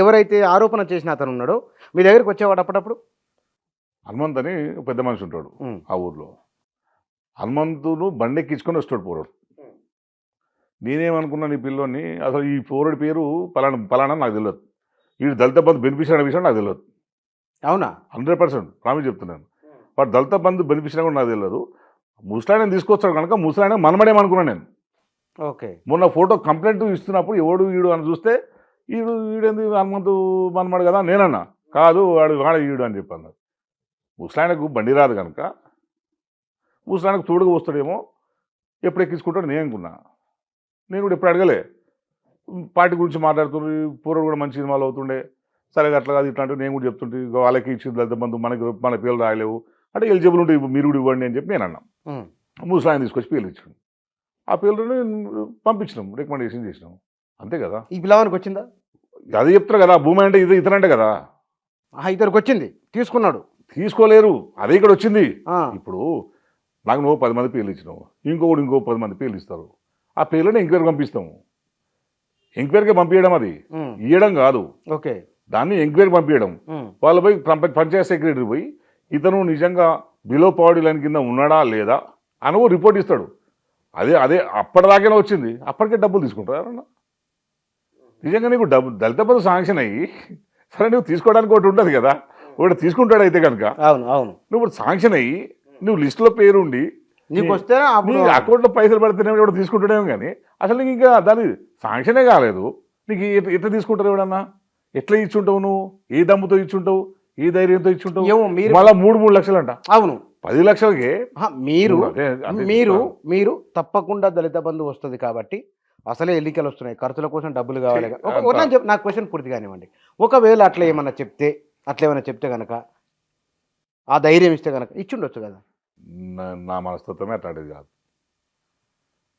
ఎవరైతే ఆరోపణ చేసిన అతను ఉన్నాడో మీ దగ్గరికి వచ్చేవాడు అప్పుడప్పుడు? హనుమంత్ అని ఒక పెద్ద మనిషి ఉంటాడు ఉమ్, ఆ ఊర్లో. హనుమంతును బండెక్కించుకొని వస్తాడు పోరాడు. నేనేమనుకున్నాను ఈ పిల్లోని, అసలు ఈ పోరుడి పేరు పలానా పలానా నాకు తెలియదు, వీడు దళిత బంధు బెనిఫిషియరీ అనే విషయం నాకు తెలియదు. అవునా? 100% ప్రామిస్ చెప్తున్నాను. వాడు దళిత బంధు బెనిఫిషియరీ కూడా నాకు తెలియదు. ముసలాయన తీసుకొస్తాడు కనుక ముసలాయన మనమడేమనుకున్నాను నేను. ఓకే. మొన్న ఫోటో కంప్లైంట్ ఇస్తున్నప్పుడు ఎవడు వీడు అని చూస్తే వీడేంది హనుమంతు మనమడు కదా నేనన్నా. కాదు వాడ వీడు అని చెప్పాను. ముసలాయనకు బండి రాదు కనుక ముసలాయనకు తోడుగా వస్తాడేమో, ఎప్పుడు ఎక్కించుకుంటాడు నేను అనుకున్నా. నేను కూడా ఎప్పుడు అడగలే. పార్టీ గురించి మాట్లాడుతుండ్రు, పూర్వం కూడా మంచి సినిమాలు అవుతుండే, సరే అట్లా కాదు ఇట్లా అంటే నేను కూడా చెప్తుంటే ఇక వాళ్ళకి ఇచ్చింది దళిత బంధు మన పేర్లు రాయలేవు అంటే ఎలిజిబుల్ ఉంటే మీరు కూడా ఇవ్వండి అని చెప్పి నేను అన్నా. ఉమ్, ముసలాయన తీసుకొచ్చి పేర్లు ఇచ్చాను. ఆ పేర్లను పంపించినాం, రికమెండేషన్ చేసినాం, అంతే కదా. ఈ పిల్లవానికి వచ్చిందా? అదే చెప్తారు కదా, భూమి అంటే ఇది ఇతనంటే కదా. ఇద్దరికి వచ్చింది, తీసుకున్నాడు. తీసుకోలేరు, అదే ఇక్కడ వచ్చింది. ఆ, ఇప్పుడు నాకు నువ్వు 10 మంది పేర్లు ఇచ్చినావు, ఇంకో 10 మంది పేర్లు ఇస్తారు. ఆ పేర్లను ఎంక్వైరీకి పంపిస్తాము. ఎంక్వైరీకి పంపించడం అది ఉమ్, ఇవ్వడం కాదు, ఓకే. దాన్ని ఎంక్వైరీ పంపించడం. ఉమ్, వాళ్ళు పోయి పంచాయత్ సెక్రటరీ పోయి ఇతను నిజంగా బిలో పవర్టీ లైన్ కింద ఉన్నాడా లేదా అని రిపోర్ట్ ఇస్తాడు. అదే అప్పటిదాకానే వచ్చింది, అప్పటికే డబ్బులు తీసుకుంటారు ఎవరన్నా. నిజంగా నీకు దళిత బంధు శాంక్షన్ అయ్యి సరే నువ్వు తీసుకోవడానికి ఒకటి ఉంటుంది కదా, ఒకటి తీసుకుంటాడు అయితే కనుక. అవును అవును. నువ్వు శాంక్షన్ అయ్యి నువ్వు లిస్టులో పేరు ఉండి నీకు వస్తే అప్పుడు అకౌంట్లో పైసలు పడితేనే కూడా తీసుకుంటాడేమో, కానీ అసలు నీకు ఇంకా దాని శాంక్షనే కాలేదు. నీకు ఎట్లా తీసుకుంటారు ఎవడన్నా? ఎట్లా ఇచ్చుంటావు నువ్వు? ఏ దమ్ముతో ఇచ్చుంటావు? ఏ ధైర్యంతో ఇచ్చుంటావు? మళ్ళీ 3 లక్షలు అంట. అవును, 10 లక్షలకే మీరు తప్పకుండా దళిత బంధు వస్తుంది కాబట్టి అసలే ఎన్నికలు వస్తున్నాయి, ఖర్చుల కోసం డబ్బులు కావాలి. నాకు క్వశ్చన్ పూర్తి కానివ్వండి. ఒకవేళ అట్లా ఏమన్నా చెప్తే కనుక ఆ ధైర్యం ఇస్తే కనుక ఇచ్చుండొచ్చు కదా. నా మనస్తత్వమే అట్లాంటిది కాదు.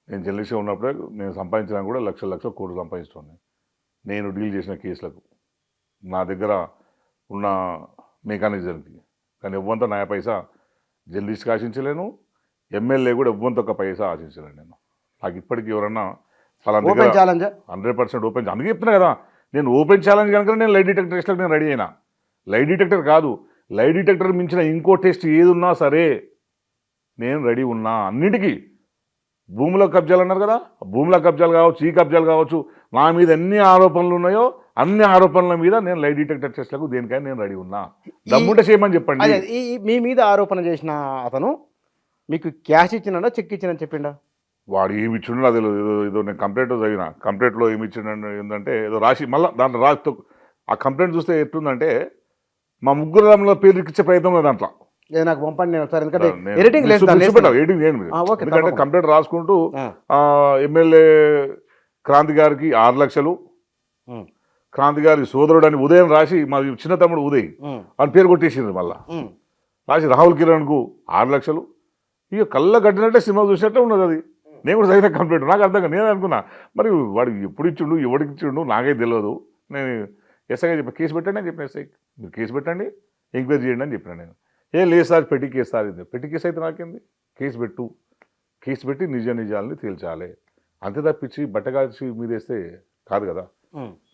నేను జర్నలిస్ట్గా ఉన్నప్పుడే నేను సంపాదించినా కూడా లక్షల కోట్లు సంపాదించుకోండి. నేను డీల్ చేసిన కేసులకు నా దగ్గర ఉన్న మెకానిజంకి. కానీ ఎవ్వంతో నా పైసా జర్నలిస్ట్కి ఆశించలేను, ఎమ్మెల్యే కూడా ఎవ్వంతో ఒక పైసా ఆశించలేను నేను. నాకు ఇప్పటికీ ఎవరన్నా అలా 100% ఓపెన్, అందుకే చెప్తున్నా కదా, నేను ఓపెన్ ఛాలెంజ్ కనుక నేను లై డిటెక్టర్ టెస్ట్లకు నేను రెడీ అయినా. లై డిటెక్టర్ కాదు, లై డిటెక్టర్ మించిన ఇంకో టెస్ట్ ఏది ఉన్నా సరే నేను రెడీ ఉన్నా. అన్నిటికీ భూముల కబ్జాలు అన్నారు కదా, భూముల కబ్జాలు కావచ్చు, ఈ కబ్జాలు కావచ్చు, నా మీద ఎన్ని ఆరోపణలు ఉన్నాయో అన్ని ఆరోపణల మీద నేను లై డిటెక్టర్ టెస్ట్లకు దేనికైనా నేను రెడీ ఉన్నా. దమ్ముంటే చేయమని చెప్పండి. మీ మీద ఆరోపణ చేసిన అతను మీకు క్యాష్ ఇచ్చినా చెక్ ఇచ్చినని చెప్పిండా? వాడు ఏమి ఇచ్చిండో అది ఏదో నేను కంప్లైంట్ చదివిన, కంప్లైంట్లో ఏమి ఇచ్చిండ ఏంటంటే ఏదో రాసి మళ్ళీ దాంట్లో రాసితో ఆ కంప్లైంట్ చూస్తే ఎట్లుందంటే మా ముగ్గురు పేరు ఇచ్చే ప్రయత్నం లేదు దాంట్లో. నాకు పంపండి, ఎందుకంటే కంప్లైంట్ రాసుకుంటూ ఎమ్మెల్యే క్రాంతి గారికి 6 లక్షలు, క్రాంతి గారి సోదరుడు అని ఉదయం రాసి మా చిన్న తమ్ముడు ఉదయ్ అని పేరు కొట్టేసింది. మళ్ళా రాసి రాహుల్ కిరణ్కు 6 లక్షలు. ఇక కళ్ళ కట్టినట్టే సినిమా చూసినట్టే ఉన్నది అది. నేను కూడా చదివిన కంప్లైంట్ నాకు అర్థం కాదు. నేను అనుకున్నా మరి వాడు ఎప్పుడు ఇచ్చిండు ఎవరికి ఇచ్చిండు నాకే తెలియదు. నేను ఎస్ఐగా చెప్పి కేసు పెట్టండి అని చెప్పిన, ఎస్ఐకి మీరు కేసు పెట్టండి ఎంక్వైరీ చేయండి అని చెప్పిన. నేను ఏం లేదు సార్ పెట్టి కేసు సార్, ఇది పెట్టి కేసు అయితే నాకేంది, కేసు పెట్టి నిజాలని తేల్చాలి, అంతే తప్పించి బట్టగాల్చి మీదేస్తే కాదు కదా.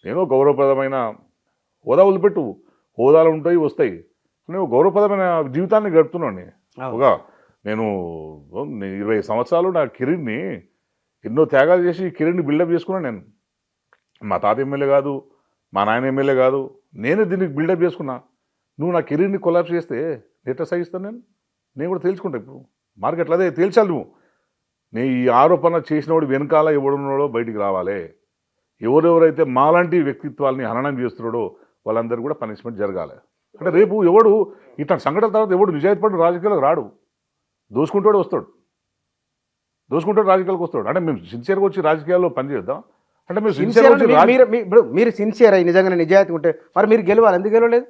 నేను గౌరవప్రదమైన హోదా వదిలిపెట్టు, హోదాలు ఉంటాయి వస్తాయి, నేను గౌరవప్రదమైన జీవితాన్ని గడుపుతున్నాను. నేను 20 సంవత్సరాలు నా కెరీర్ని ఎన్నో త్యాగాలు చేసి కెరీర్ని బిల్డప్ చేసుకున్నాను. నేను మా తాత ఎమ్మెల్యే కాదు, మా నాయన ఎమ్మెల్యే కాదు, నేనే దీనికి బిల్డప్ చేసుకున్నా. నువ్వు నా కెరీర్ని కొలాప్స్ చేస్తే ఎట్లా సహిస్తాను నేను కూడా తేల్చుకుంటా. ఇప్పుడు మార్కెట్లో అదే తేల్చాలి. నేను ఈ ఆరోపణ చేసినవాడు వెనకాల ఎవడున్నాడో బయటికి రావాలి. ఎవరెవరైతే మాలాంటి వ్యక్తిత్వాలని హననం చేస్తున్నాడో వాళ్ళందరూ కూడా పనిష్మెంట్ జరగాలి. అంటే రేపు ఎవడు ఇట్లా సంఘటన తర్వాత ఎవడు నిజాయితీ పడి రాజకీయాలకు రాడు, దోసుకుంటాడు వస్తాడు, రాజకీయాలకు వస్తాడు. అంటే మేము సిన్సియర్గా వచ్చి రాజకీయాల్లో పనిచేద్దాం అంటే మీరు సిన్సియర్ అయ్యి నిజంగానే నిజాయితీ ఉంటే మరి మీరు గెలవాలి, ఎందుకు గెలవలేదు?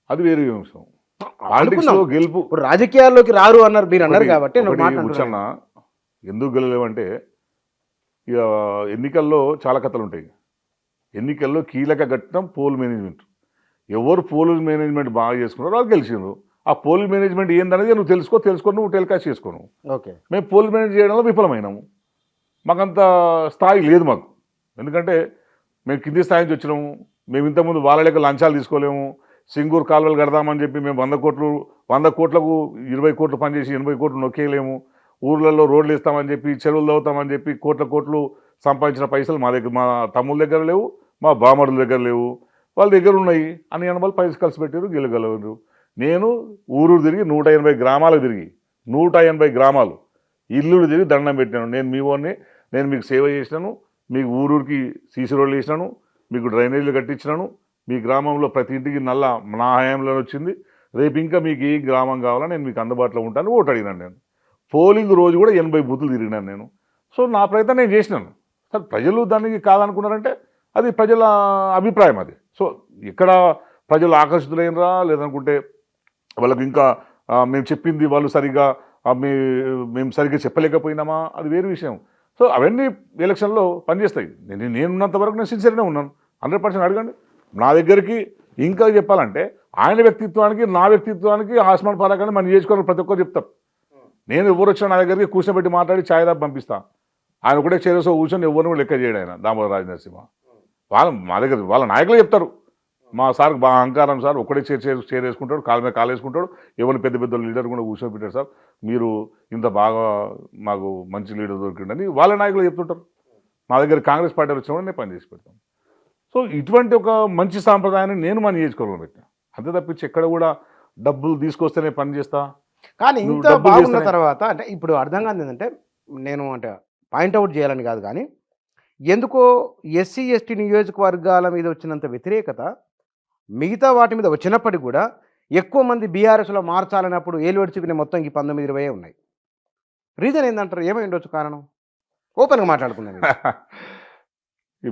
అది వేరే అంశం. పాలిటిక్స్లో గెలుపు, రాజకీయాల్లోకి రారు అన్నారు మీరు అన్నారు కాబట్టి కూర్చున్నా. ఎందుకు గెలలేవంటే ఇక ఎన్నికల్లో చాలా కథలు ఉంటాయి. ఎన్నికల్లో కీలక ఘట్టం పోల్ మేనేజ్మెంట్. ఎవరు పోల్ మేనేజ్మెంట్ బాగా చేసుకున్నారో వాళ్ళు గెలిచినారు. ఆ పోల్ మేనేజ్మెంట్ ఏందనేది నువ్వు తెలుసుకొని నువ్వు టెలికాస్ట్ చేసుకోను. ఓకే, మేము పోల్ మేనేజ్ చేయడంలో విఫలమైనాము. మాకంత స్థాయి లేదు మాకు, ఎందుకంటే మేము కింది స్థాయి నుంచి వచ్చినాము. మేము ఇంతకుముందు వాళ్ళ లెక్క లంచాలు తీసుకోలేము, సింగూరు కాలువలు కడదామని చెప్పి మేము 100 కోట్లకు 20 కోట్లు పనిచేసి 80 కోట్లు నొక్కేయలేము, ఊర్లలో రోడ్లు ఇస్తామని చెప్పి చెరువులు తవ్వుతామని చెప్పి కోట్లు సంపాదించిన పైసలు మా దగ్గర, మా తమ్ముల దగ్గర లేవు, మా బామరుల దగ్గర లేవు, వాళ్ళ దగ్గర ఉన్నాయి అని వాళ్ళు పైసలు కలిసి పెట్టారు, గెలగలరు. నేను ఊరు తిరిగి 180 గ్రామాలకు తిరిగి 180 గ్రామాలు ఇల్లులు తిరిగి దండం పెట్టినాను. నేను మీ వాడిని, నేను మీకు సేవ చేసినాను, మీకు ఊరూరికి సీసీ రోడ్లు వేసినాను, మీకు డ్రైనేజీలు కట్టించినాను, మీ గ్రామంలో ప్రతి ఇంటికి నల్ల నా హయాంలో వచ్చింది, రేపు ఇంకా మీకు ఏ గ్రామం కావాలో నేను మీకు అందుబాటులో ఉంటాను ఓటు అడిగినాను. నేను పోలింగ్ రోజు కూడా 80 బూతులు తిరిగినాను నేను. సో నా ప్రయత్నం నేను చేసినాను. సరే ప్రజలు దానికి కాదనుకున్నారంటే అది ప్రజల అభిప్రాయం అది. సో ఇక్కడ ప్రజలు ఆకర్షితులైనరా లేదనుకుంటే వాళ్ళకి ఇంకా మేము చెప్పింది వాళ్ళు సరిగ్గా మేము సరిగ్గా చెప్పలేకపోయినామా అది వేరే విషయం. సో అవన్నీ ఎలక్షన్లో పనిచేస్తాయి. నేనున్నంత వరకు నేను సిన్సియర్గానే ఉన్నాను. 100% అడగండి. నా దగ్గరికి ఇంకా చెప్పాలంటే ఆయన వ్యక్తిత్వానికి నా వ్యక్తిత్వానికి ఆస్మాన్ పాలకాన్ని మన నియోజకవర్గం ప్రతి ఒక్కరు చెప్తారు. నేను ఎవరు వచ్చినా నా దగ్గరికి కూర్చోబెట్టి మాట్లాడి ఛాయ్ దాకా పంపిస్తాను. ఆయన ఒకటే చేరేసో కూర్చొని ఎవరిని లెక్క చేయడు ఆయన దామోదర రాజ నరసింహ. మా దగ్గర వాళ్ళ నాయకులే చెప్తారు, మా సార్కి బాగా అహంకారం సార్, ఒకటే చేరేసుకుంటాడు, కాలు మీద కాలు వేసుకుంటాడు, ఎవరిని పెద్ద లీడర్ కూడా కూర్చోబెట్టాడు సార్, మీరు ఇంత బాగా మాకు మంచి లీడర్ దొరికిండని వాళ్ళ నాయకులు చెప్తుంటారు. మా దగ్గర కాంగ్రెస్ పార్టీ వచ్చినప్పుడు నేను పనిచేసి పెడతాను. సో ఇటువంటి ఒక మంచి సాంప్రదాయాన్ని నేను మా నియోజకవర్గంలో పెట్టాను. అంతే తప్పించి ఎక్కడ కూడా డబ్బులు తీసుకొస్తేనే పని చేస్తా. కానీ ఇంత బాగున్న తర్వాత అంటే ఇప్పుడు అర్థం కాదు ఏంటంటే నేను అంటే పాయింట్అవుట్ చేయాలని కాదు, కానీ ఎందుకో ఎస్సీ ఎస్టీ నియోజకవర్గాల మీద వచ్చినంత వ్యతిరేకత మిగతా వాటి మీద వచ్చినప్పటికీ కూడా ఎక్కువ మంది బీఆర్ఎస్లో మార్చాలన్నప్పుడు ఏలు విడుచుకునే మొత్తం ఈ 19-20 ఉన్నాయి. రీజన్ ఏంటంటారు? ఏమై ఉండొచ్చు కారణం? ఓపెన్గా మాట్లాడుకున్నాను.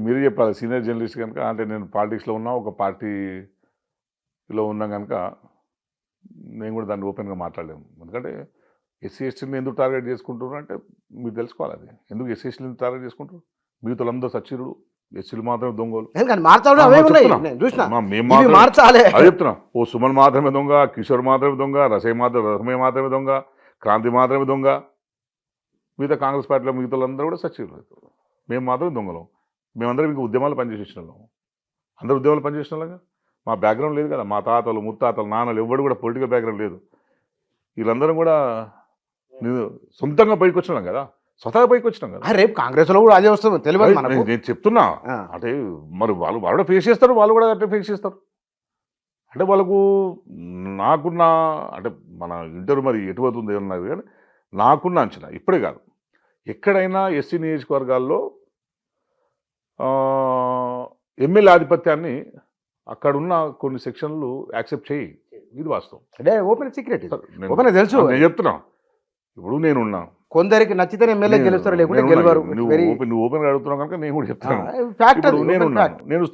మీరు చెప్పాలి సీనియర్ జర్నలిస్ట్ కనుక. అంటే నేను పాలిటిక్స్లో ఉన్నా, ఒక పార్టీలో ఉన్నా కనుక నేను కూడా దాన్ని ఓపెన్గా మాట్లాడలేము. ఎందుకంటే ఎస్సీ ఎస్టీని ఎందుకు టార్గెట్ చేసుకుంటున్నారు అంటే మీరు తెలుసుకోవాలి. అది ఎందుకు ఎస్సీ ఎస్టీని టార్గెట్ చేసుకుంటారు? మిగతాలందరూ సచ్చిరుడు, ఎస్సీలు మాత్రమే దొంగలు. అది చెప్తున్నా. ఓ సుమన్ మాత్రమే దొంగ, కిషోర్ మాత్రమే దొంగ, రసమే మాత్రమే దొంగ, క్రాంతి మాత్రమే దొంగ. మిగతా కాంగ్రెస్ పార్టీలో మిగతాలందరూ కూడా సచ్చిరుడు. మేము మాత్రమే దొంగలం. మేమందరం ఇంకా ఉద్యమాలు పనిచేసి వచ్చినాం. అందరూ ఉద్యమాలు పనిచేసిన వాళ్ళగా. మా బ్యాక్గ్రౌండ్ లేదు కదా. మా తాతలు ముత్తాతలు నాన్నలు ఎవరు కూడా పొలిటికల్ బ్యాక్గ్రౌండ్ లేదు. వీళ్ళందరం కూడా సొంతంగా పైకి వచ్చినాం కదా, స్వతహాగా పైకి వచ్చినాం కదా. రేపు కాంగ్రెస్ లో కూడా అదే వస్తుంది తెలియదు. నేను చెప్తున్నా. అంటే మరి వాళ్ళు కూడా ఫేస్ చేస్తారు, వాళ్ళు కూడా అట్లా ఫేస్ చేస్తారు. అంటే వాళ్ళకు నాకున్న అంటే మన ఇంటర్వ్యూ మరి ఎటు అవుతుంది ఏమన్నది, కానీ నాకున్న అంచనా ఇప్పుడే కాదు, ఎక్కడైనా ఎస్సీ నియోజకవర్గాల్లో ఎమ్మెల్యే ఆధిపత్యాన్ని అక్కడున్న కొన్ని సెక్షన్లు యాక్సెప్ట్ చేయి. ఇది వాస్తవం. అంటే ఓపెన్ సీక్రెట్, ఓపెన్ తెలుసు. నేను చెప్తున్నా. ఇప్పుడు నేనున్నా, కొందరికి నచ్చితే ఎమ్మెల్యే గెలుస్తారు, లేకుంటే గెలవరు. నువ్వు ఓపెన్గా అడుగుతున్నావు కనుక నేను కూడా చెప్తాను. నేను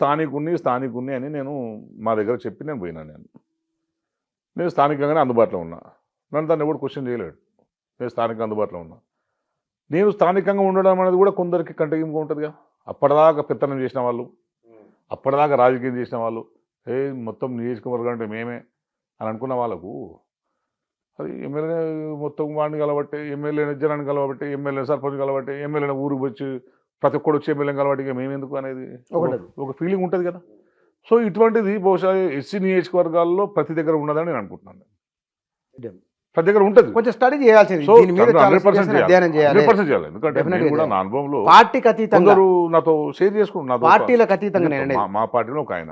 స్థానికుని అని నేను మా దగ్గర చెప్పి నేను పోయినా. నేను స్థానికంగానే అందుబాటులో ఉన్నా. నన్ను దాన్ని ఎవరు క్వశ్చన్ చేయలేడు. నేను స్థానికంగా అందుబాటులో ఉన్నా. నేను స్థానికంగా ఉండడం అనేది కూడా కొందరికి కంటగింపుగా ఉంటుందిగా. అప్పటిదాకా పెత్తనం చేసిన వాళ్ళు, అప్పటిదాకా రాజకీయం చేసిన వాళ్ళు, మొత్తం నియోజకవర్గం అంటే మేమే అని అనుకున్న వాళ్ళకు అది ఎమ్మెల్యే మొత్తం వాడిని కలబట్టి, ఎమ్మెల్యే జనాన్ని కలబట్టి, ఎమ్మెల్యే సర్పంచ్ కలబట్టి, ఎమ్మెల్యే ఊరికి వచ్చి ప్రతి ఒక్కడు వచ్చి ఎమ్మెల్యే కలబట్టి మేమెందుకు అనేది ఒక ఫీలింగ్ ఉంటుంది కదా. సో ఇటువంటిది బహుశా ఎస్సీ నియోజకవర్గాల్లో ప్రతి దగ్గర ఉన్నదని నేను అనుకుంటున్నాను. ప్రతి దగ్గర ఉంటుంది. కొంచెం స్టడీ చేయాల్సింది, 100% చేయాలి. ఎందుకంటే కూడా నా అనుభవంలో పార్టీకి అతీతంగా అందరూ నాతో షేర్ చేసుకుంటున్నారు. పార్టీలకు అతీతంగా మా పార్టీలో ఒక ఆయన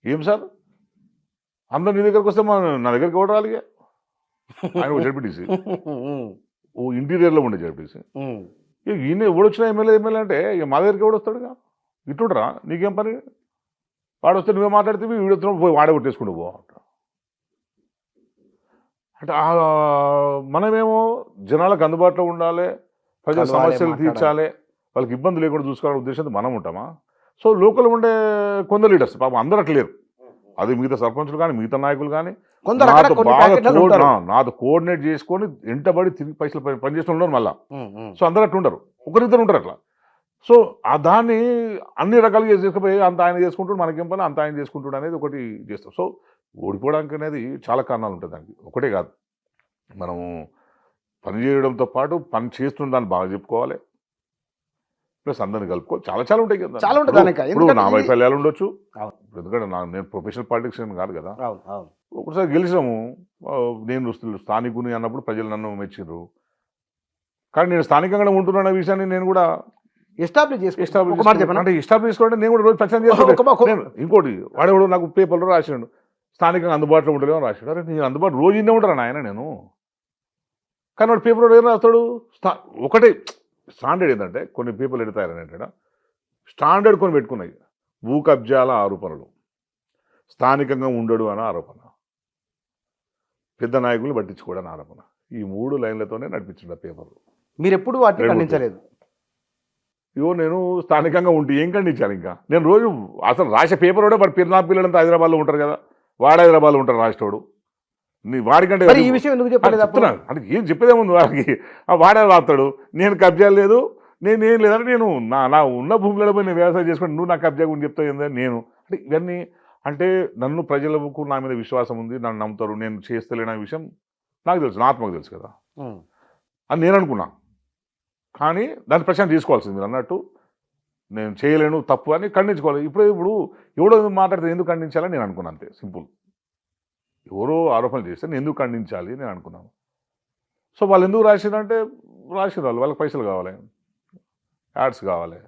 ఏం సార్ అందరు నీ దగ్గరకు వస్తే నా దగ్గరికి ఎవరు రాలిగా. ఆయన ఒక జడ్పీటీసీ, ఓ ఇంటీరియర్లో ఉండే జడ్పీటీసీ. ఈయన ఎవడొచ్చినా ఎమ్మెల్యే అంటే ఇక మా దగ్గరికి ఎవడు వస్తాడుగా. ఇట్లుంటరా నీకేం పని, వాడు వస్తే నువ్వే మాట్లాడితే వీడు వస్తున్నావు పోయి వాడే కొట్టేసుకుంటూ పో అంటే. మనమేమో జనాలకు అందుబాటులో ఉండాలి, ప్రజల సమస్యలు తీర్చాలి, వాళ్ళకి ఇబ్బంది లేకుండా చూసుకోవాలనే ఉద్దేశంతో మనం ఉంటామా. సో లోకల్ ఉండే కొందరు లీడర్స్ పాపం అందరూ అట్లేరు. అది మిగతా సర్పంచులు కానీ మిగతా నాయకులు కానీ నాతో కోఆర్డినేట్ చేసుకొని ఎంటబడి తిరిగి పైసలు పనిచేస్తూ ఉండరు మళ్ళా. సో అందరూ అట్లా ఉండరు, ఒకరిద్దరు ఉంటారు అట్లా. సో దాన్ని అన్ని రకాలుగా చేసుకుపోయి అంత ఆయన చేసుకుంటాడు, మనకేం పని అంత ఆయన చేసుకుంటాడు అనేది ఒకటి చేస్తాం. సో ఓడిపోవడానికి అనేది చాలా కారణాలు ఉంటాయి దానికి, ఒకటే కాదు. మనము పని చేయడంతో పాటు పని చేస్తున్న దాన్ని బాగా చెప్పుకోవాలి, ప్లస్ అందరిని కలుపుకో చాలా చాలా ఉంటాయి కదా. చాలా ఉంటుంది దానికి. ఇప్పుడు నా ఎందుకంటే వైఫల్యాలు ఉండొచ్చు, అవును. ఎందుకంటే నేను ప్రొఫెషనల్ పాలిటిక్స్ కాదు కదా. అవును అవును ఒకసారి గెలిచినాము, నేను స్థానికుని అన్నప్పుడు ప్రజలు నన్ను మెచ్చిండ్రు. కానీ నేను స్థానికంగా ఉంటున్న విషయాన్ని నేను కూడా ఎస్టాబ్లిష్ ఒక మాట చెప్పనా? అంటే ఎస్టాబ్లిష్ చేసుకోవడం నేను కూడా రోజు ప్రచారం చేస్తాను. ఇంకోటి వాడేవాడు నాకు పేపర్లో రాసాడు స్థానికంగా అందుబాటులో ఉండలేమో రాశాడు. అరే నేను అందుబాటు రోజు ఇన్నే ఉంటాను ఆయన నేను. కానీ వాడు పేపర్లో ఏం రాస్తాడు, ఒకటే స్టాండర్డ్ ఏంటంటే కొన్ని పేపర్లు ఎడతాయని స్టాండర్డ్ కొన్ని పెట్టుకున్నాయి. భూ కబ్జాల ఆరోపణలు, స్థానికంగా ఉండడు అనే ఆరోపణ, పెద్ద నాయకులు పట్టించుకోవడం ఆరోపణ. ఈ 3 లైన్లతోనే నడిపించిన పేపర్లు. మీరు ఎప్పుడు వాటిని ఖండించలేదు? నేను స్థానికంగా ఉంటే ఏం ఖండించాలి? ఇంకా నేను రోజు అసలు రాసే పేపర్ కూడా వాడు నా పిల్లలంతా హైదరాబాద్లో ఉంటారు కదా, వాడు హైదరాబాద్లో ఉంటారు రాసేటోడు. వాడికంటే ఈ విషయం ఎందుకు చెప్పలేదు? చెప్తున్నాను అంటే ఏం చెప్పేదేముంది వాడికి, వాడే రాస్తాడు నేను కబ్జా లేదు నేనేం లేదంటే నేను నా ఉన్న భూములలో పోయి నేను వ్యవసాయం చేసుకుంటే నువ్వు నా కబ్జా గురించి చెప్తావు ఏందని నేను అంటే ఇవన్నీ అంటే నన్ను ప్రజలకు నా మీద విశ్వాసం ఉంది, నన్ను నమ్ముతారు, నేను చేస్తలేని విషయం నాకు తెలుసు, నా ఆత్మకు తెలుసు కదా అని నేను అనుకున్నా. కానీ దాని ప్రశ్న తీసుకోవాల్సింది మీరు అన్నట్టు నేను చేయలేను తప్పు అని ఖండించుకోవాలి. ఇప్పుడు ఎవడో మాట్లాడితే ఎందుకు ఖండించాలని నేను అనుకున్నాను, అంతే సింపుల్. ఎవరో ఆరోపణలు చేస్తే నేను ఎందుకు ఖండించాలి నేను అనుకున్నాను. సో వాళ్ళు ఎందుకు రాసిరంటే రాసిరు, వాళ్ళకి పైసలు కావాలి, యాడ్స్ కావాలి.